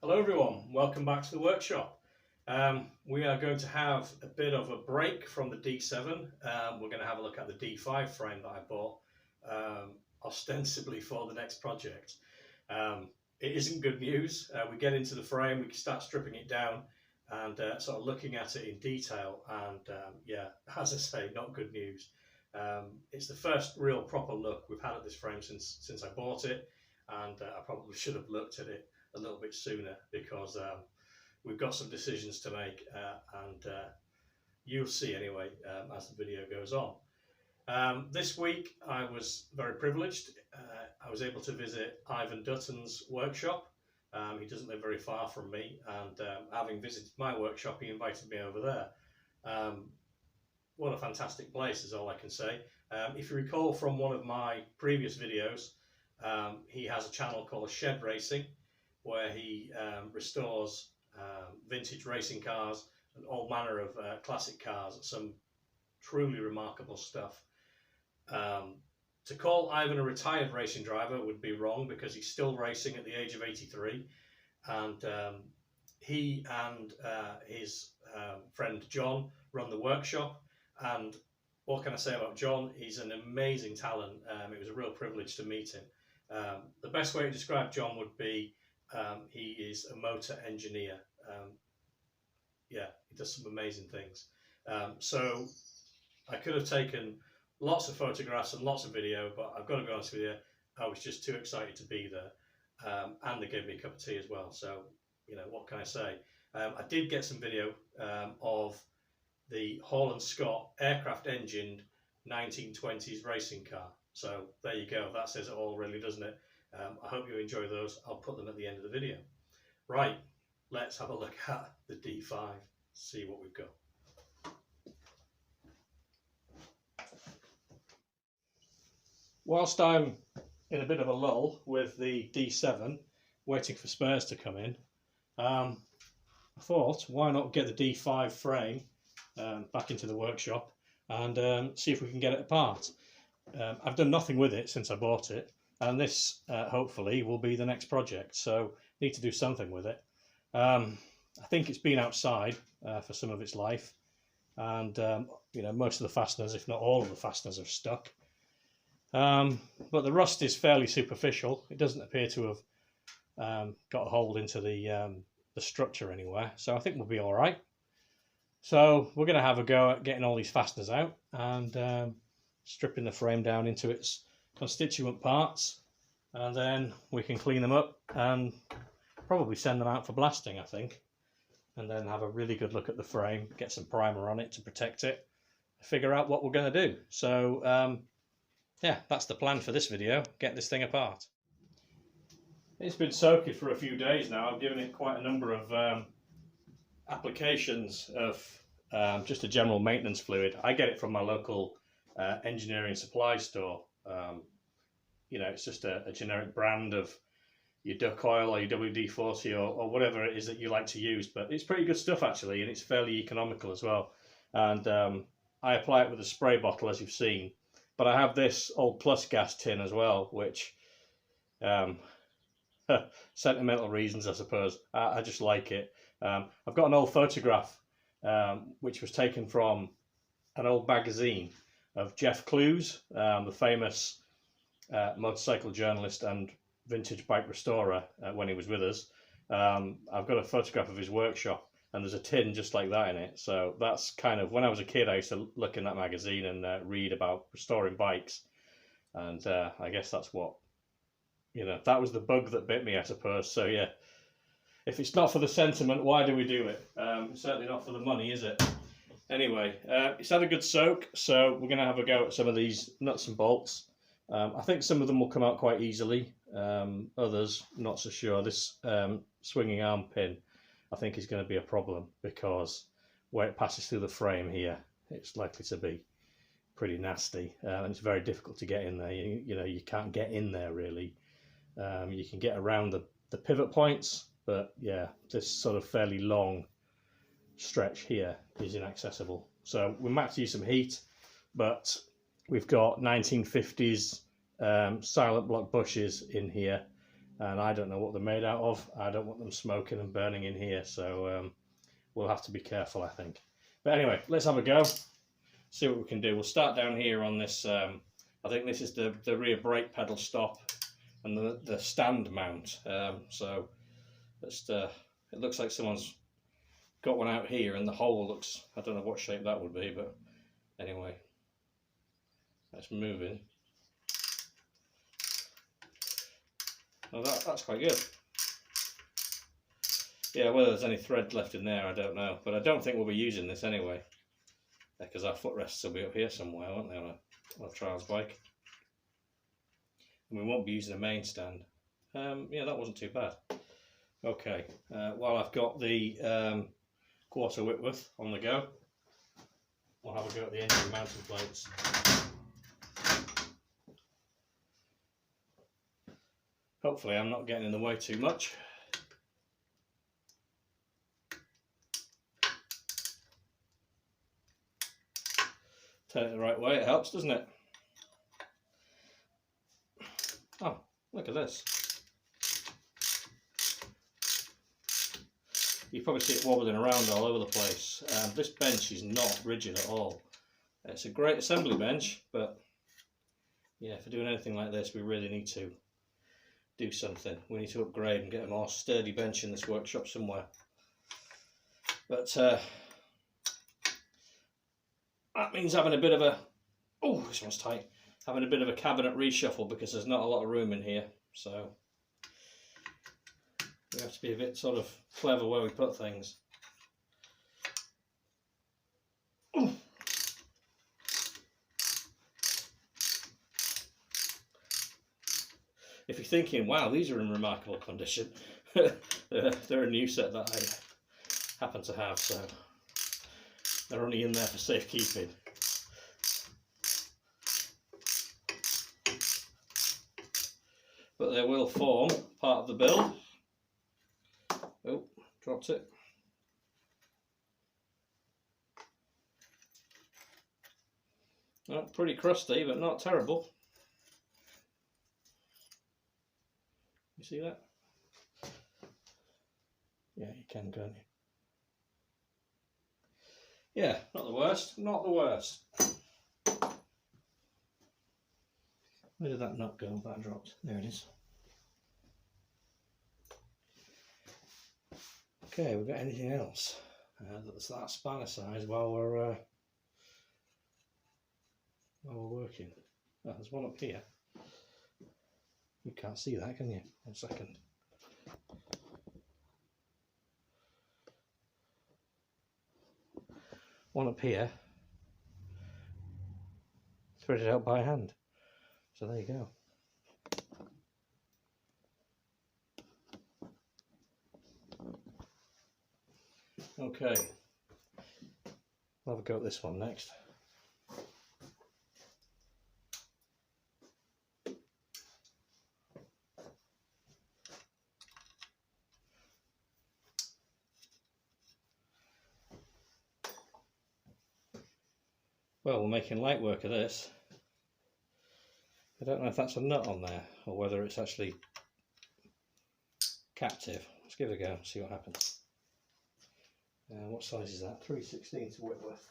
Hello everyone, welcome back to the workshop. We are going to have a bit of a break from the D7. We're going to have a look at the D5 frame that I bought ostensibly for the next project. It isn't good news. We get into the frame, we can start stripping it down and sort of looking at it in detail, and yeah, as I say, not good news. It's the first real proper look we've had at this frame since I bought it, and I probably should have looked at it a little bit sooner, because we've got some decisions to make, and you'll see anyway as the video goes on. This week I was very privileged. I was able to visit Ivan Dutton's workshop. He doesn't live very far from me, and having visited my workshop, he invited me over there. What a fantastic place is all I can say. If you recall from one of my previous videos, he has a channel called Shed Racing, where he restores vintage racing cars and all manner of classic cars. Some truly remarkable stuff. To call Ivan a retired racing driver would be wrong, because he's still racing at the age of 83, and he and his friend John run the workshop. And what can I say about John? He's an amazing talent. It was a real privilege to meet him. The best way to describe John would be he is a motor engineer. Yeah, he does some amazing things. So I could have taken lots of photographs and lots of video, but I've got to be honest with you, I was just too excited to be there. And they gave me a cup of tea as well. So, you know, what can I say? I did get some video of the Hall and Scott aircraft engined 1920s racing car. So there you go. That says it all, really, doesn't it? I hope you enjoy those. I'll put them at the end of the video. Right, let's have a look at the D5, see what we've got. Whilst I'm in a bit of a lull with the D7, waiting for spares to come in, I thought, why not get the D5 frame back into the workshop and see if we can get it apart. I've done nothing with it since I bought it, and this hopefully will be the next project, so need to do something with it. I think it's been outside for some of its life, and you know, most of the fasteners, if not all of the fasteners, are stuck. But the rust is fairly superficial. It doesn't appear to have got a hold into the structure anywhere, so I think we'll be all right. So we're going to have a go at getting all these fasteners out and stripping the frame down into its constituent parts, and then we can clean them up and probably send them out for blasting, I think, and then have a really good look at the frame, get some primer on it to protect it, figure out what we're going to do. So yeah, that's the plan for this video, get this thing apart. It's been soaking for a few days now. I've given it quite a number of applications of just a general maintenance fluid. I get it from my local engineering supply store. You know, it's just a generic brand of your duck oil or your WD-40 or whatever it is that you like to use, but it's pretty good stuff actually, and it's fairly economical as well. And I apply it with a spray bottle, as you've seen, but I have this old Plus gas tin as well, which sentimental reasons, I suppose, I just like it. I've got an old photograph which was taken from an old magazine of Jeff Clues, the famous motorcycle journalist and vintage bike restorer when he was with us. I've got a photograph of his workshop, and there's a tin just like that in it. So that's kind of, when I was a kid, I used to look in that magazine and read about restoring bikes, and I guess that's what, you know, that was the bug that bit me, I suppose. So yeah, if it's not for the sentiment, why do we do it? Certainly not for the money, is it? Anyway, it's had a good soak, so we're going to have a go at some of these nuts and bolts. I think some of them will come out quite easily, others not so sure. This swinging arm pin, I think, is going to be a problem, because where it passes through the frame here, it's likely to be pretty nasty, and it's very difficult to get in there. You know, you can't get in there really. You can get around the pivot points, but yeah, this sort of fairly long stretch here is inaccessible. So we might have to use some heat, but we've got 1950s silent block bushes in here, and I don't know what they're made out of. I don't want them smoking and burning in here, so we'll have to be careful, I think. But anyway, let's have a go, see what we can do. We'll start down here on this, I think this is the rear brake pedal stop and the stand mount. So just, it looks like someone's got one out here, and the hole looks, I don't know what shape that would be, but anyway, that's moving. Oh, that's quite good. Yeah, whether there's any thread left in there, I don't know, but I don't think we'll be using this anyway, because our footrests will be up here somewhere, won't they, on a trials bike, and we won't be using a main stand. Yeah, that wasn't too bad. Okay, while I've got the quarter Whitworth on the go, we'll have a go at the engine mounting plates. Hopefully I'm not getting in the way too much. Turn it the right way, it helps, doesn't it? Oh, look at this. You probably see it wobbling around all over the place. This bench is not rigid at all. It's a great assembly bench, but yeah, for doing anything like this, we really need to do something. We need to upgrade and get a more sturdy bench in this workshop somewhere. But that means having a bit of a, oh, this one's tight, having a bit of a cabinet reshuffle, because there's not a lot of room in here. So we have to be a bit sort of clever where we put things. Ooh. If you're thinking, wow, these are in remarkable condition, they're a new set that I happen to have, so they're only in there for safekeeping. But they will form part of the build. Oh, dropped it. Oh, pretty crusty, but not terrible. You see that? Yeah, you can, can't you? Yeah, not the worst, not the worst. Where did that nut go? That dropped. There it is. Okay, we've got anything else that's that spanner size while we're working? Oh, there's one up here. You can't see that, can you? 1 second. One up here, threaded out by hand. So there you go. Okay, I'll have a go at this one next. Well, we're making light work of this. I don't know if that's a nut on there or whether it's actually captive. Let's give it a go and see what happens. What size is that? 3/16 Whitworth.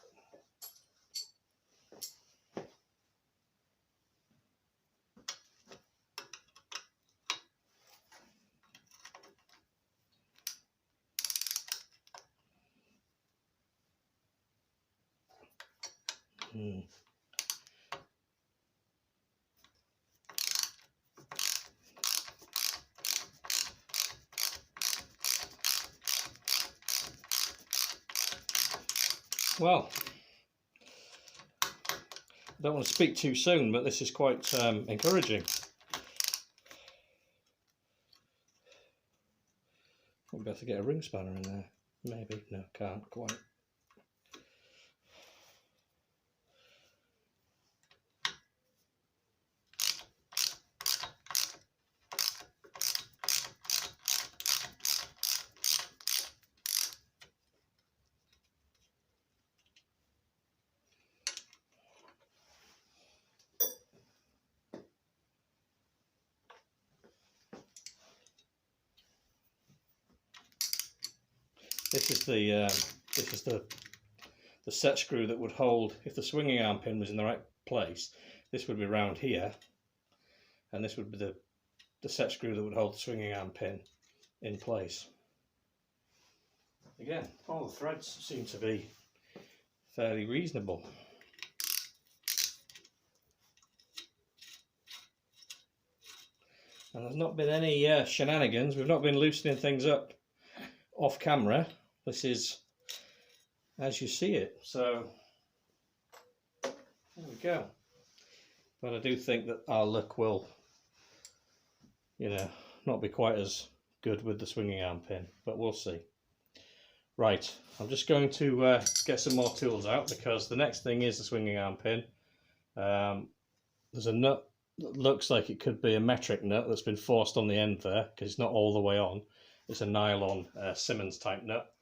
Well, I don't want to speak too soon, but this is quite encouraging. I'll be able to get a ring spanner in there. Maybe. No, can't quite. This is the set screw that would hold, if the swinging arm pin was in the right place, this would be round here, and this would be the set screw that would hold the swinging arm pin in place. Again, all the threads seem to be fairly reasonable. And there's not been any shenanigans. We've not been loosening things up off camera. This is as you see it. So there we go. But I do think that our luck will, you know, not be quite as good with the swinging arm pin, but we'll see. Right, I'm just going to get some more tools out, because the next thing is the swinging arm pin. There's a nut that looks like it could be a metric nut that's been forced on the end there, because it's not all the way on. It's a nylon Simmons type nut.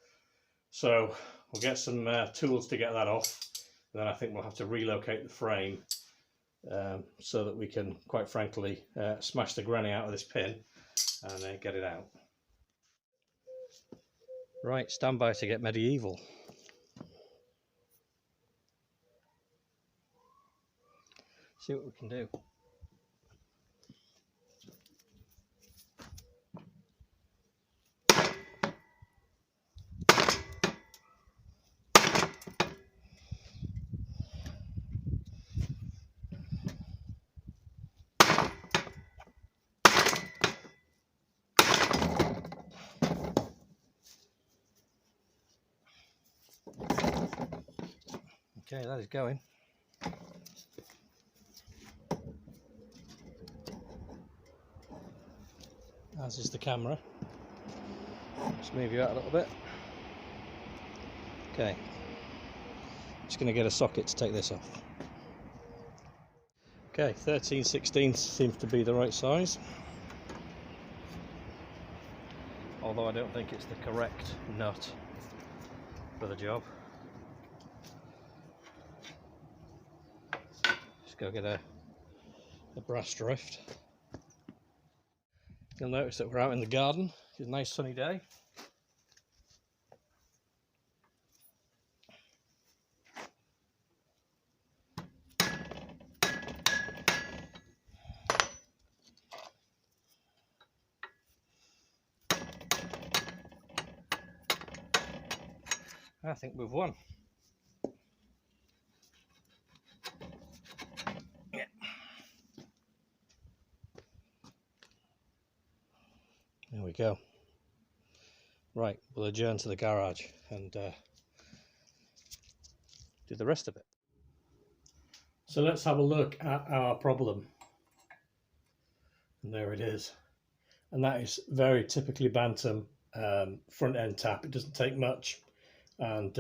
So we'll get some tools to get that off, and then I think we'll have to relocate the frame so that we can, quite frankly, smash the granny out of this pin and then get it out. Right, stand by to get medieval. See what we can do. Okay, that is going. As is the camera. Just move you out a little bit. Okay. Just going to get a socket to take this off. Okay, 13/16 seems to be the right size. Although I don't think it's the correct nut for the job. Just go get a brass drift. You'll notice that we're out in the garden. It's a nice sunny day. I think we've won. Yeah. There we go. Right, we'll adjourn to the garage and do the rest of it. So let's have a look at our problem. And there it is. And that is very typically Bantam front end tap. It doesn't take much. And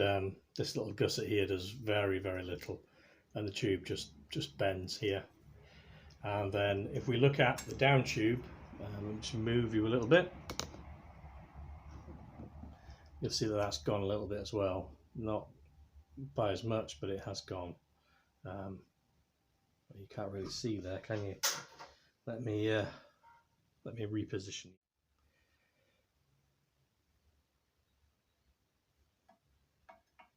this little gusset here does very, very little, and the tube just bends here. And then if we look at the down tube, just move you a little bit, you'll see that that's gone a little bit as well. Not by as much, but it has gone. You can't really see there, can you? Let me reposition.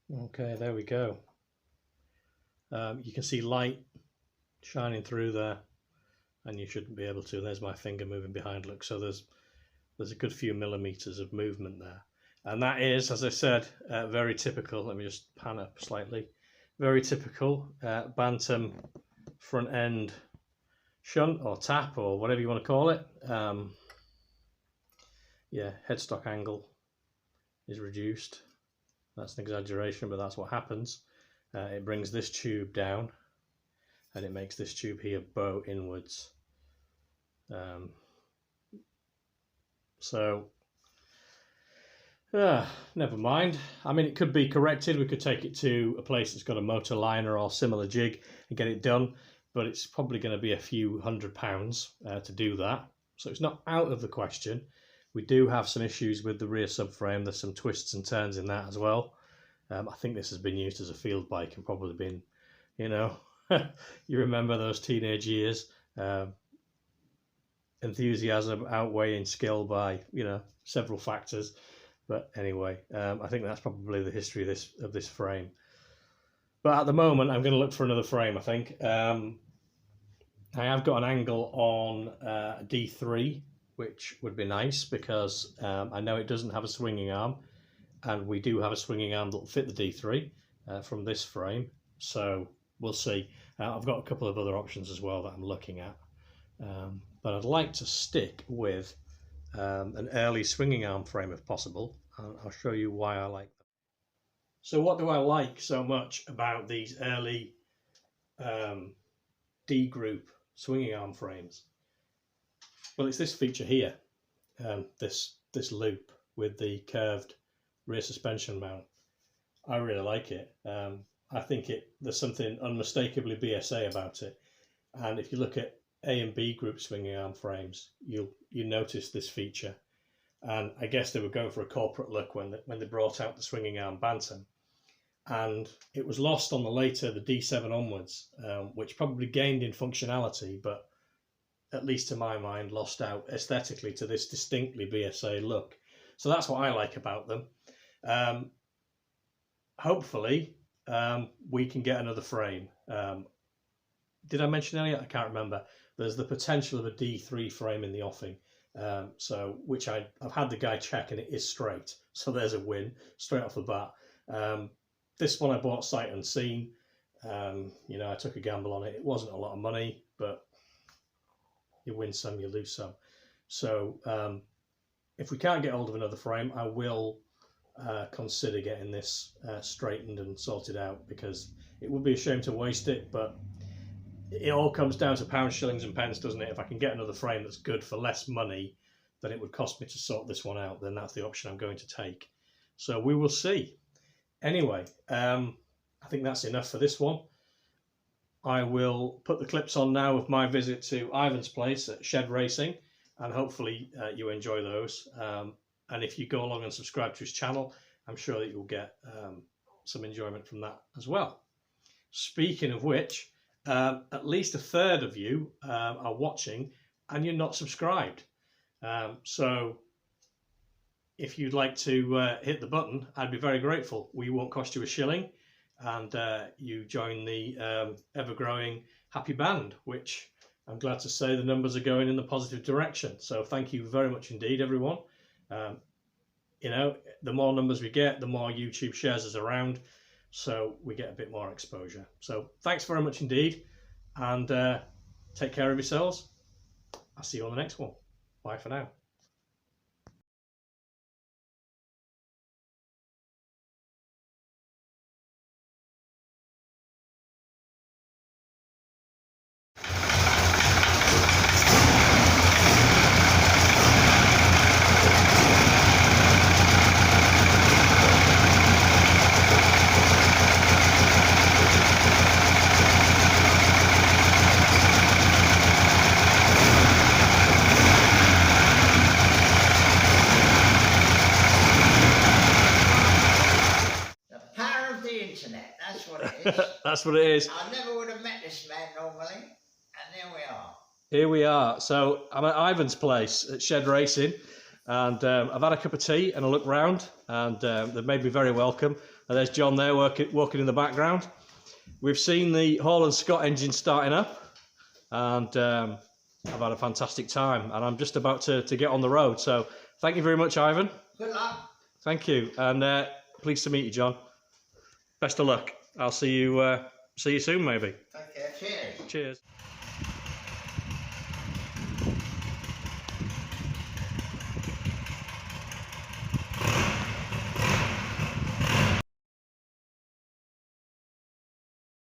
Okay, there we go. You can see light shining through there, and you shouldn't be able to. There's my finger moving behind. Look, so there's a good few millimeters of movement there, and that is, as I said, very typical. Let me just pan up slightly. Very typical Bantam front end shunt or tap or whatever you want to call it. Yeah, headstock angle is reduced. That's an exaggeration, but that's what happens. It brings this tube down, and it makes this tube here bow inwards. Never mind. I mean, it could be corrected. We could take it to a place that's got a motor liner or similar jig and get it done, but it's probably going to be a few £100 to do that. So it's not out of the question. We do have some issues with the rear subframe. There's some twists and turns in that as well. I think this has been used as a field bike and probably been, you know, you remember those teenage years. Enthusiasm outweighing skill by, you know, several factors. But anyway, I think that's probably the history of this frame. But at the moment, I'm going to look for another frame, I think. I have got an angle on D3, which would be nice because I know it doesn't have a swinging arm, and we do have a swinging arm that will fit the D3 from this frame. So we'll see. I've got a couple of other options as well that I'm looking at. But I'd like to stick with an early swinging arm frame if possible. I'll show you why I like them. So what do I like so much about these early D group swinging arm frames? Well, it's this feature here, this loop with the curved rear suspension mount. I really like it. I think there's something unmistakably BSA about it. And if you look at A and B group swinging arm frames, you notice this feature. And I guess they were going for a corporate look when they brought out the swinging arm Bantam. And it was lost on the D7 onwards, which probably gained in functionality, but at least to my mind, lost out aesthetically to this distinctly BSA look. So that's what I like about them. Hopefully, we can get another frame. Did I mention earlier? I can't remember. There's the potential of a D3 frame in the offing, which I've had the guy check, and it is straight. So there's a win straight off the bat. This one I bought sight unseen. I took a gamble on it. It wasn't a lot of money, but you win some, you lose some. So if we can't get hold of another frame, I will consider getting this straightened and sorted out, because it would be a shame to waste it, but it all comes down to pounds, shillings and pence, doesn't it? If I can get another frame that's good for less money than it would cost me to sort this one out, then that's the option I'm going to take. So we will see. Anyway, I think that's enough for this one. I will put the clips on now of my visit to Ivan's place at Shed Racing, and hopefully you enjoy those. And if you go along and subscribe to his channel, I'm sure that you'll get some enjoyment from that as well. Speaking of which, at least a third of you are watching and you're not subscribed. So if you'd like to hit the button, I'd be very grateful. We won't cost you a shilling, and you join the ever-growing happy band, which I'm glad to say the numbers are going in the positive direction. So thank you very much indeed, everyone. The more numbers we get, the more YouTube shares us around, so we get a bit more exposure. So thanks very much indeed, and take care of yourselves. I'll see you on the next one. Bye for now. That's what it is. I never would have met this man normally, and here we are. Here we are. So I'm at Ivan's place at Shed Racing, and I've had a cup of tea and a look round, and they've made me very welcome. And there's John there walking in the background. We've seen the Hall and Scott engine starting up, and I've had a fantastic time, and I'm just about to get on the road. So thank you very much, Ivan. Good luck. Thank you, and pleased to meet you, John. Best of luck. I'll see you soon, maybe. Take care. Cheers. Cheers.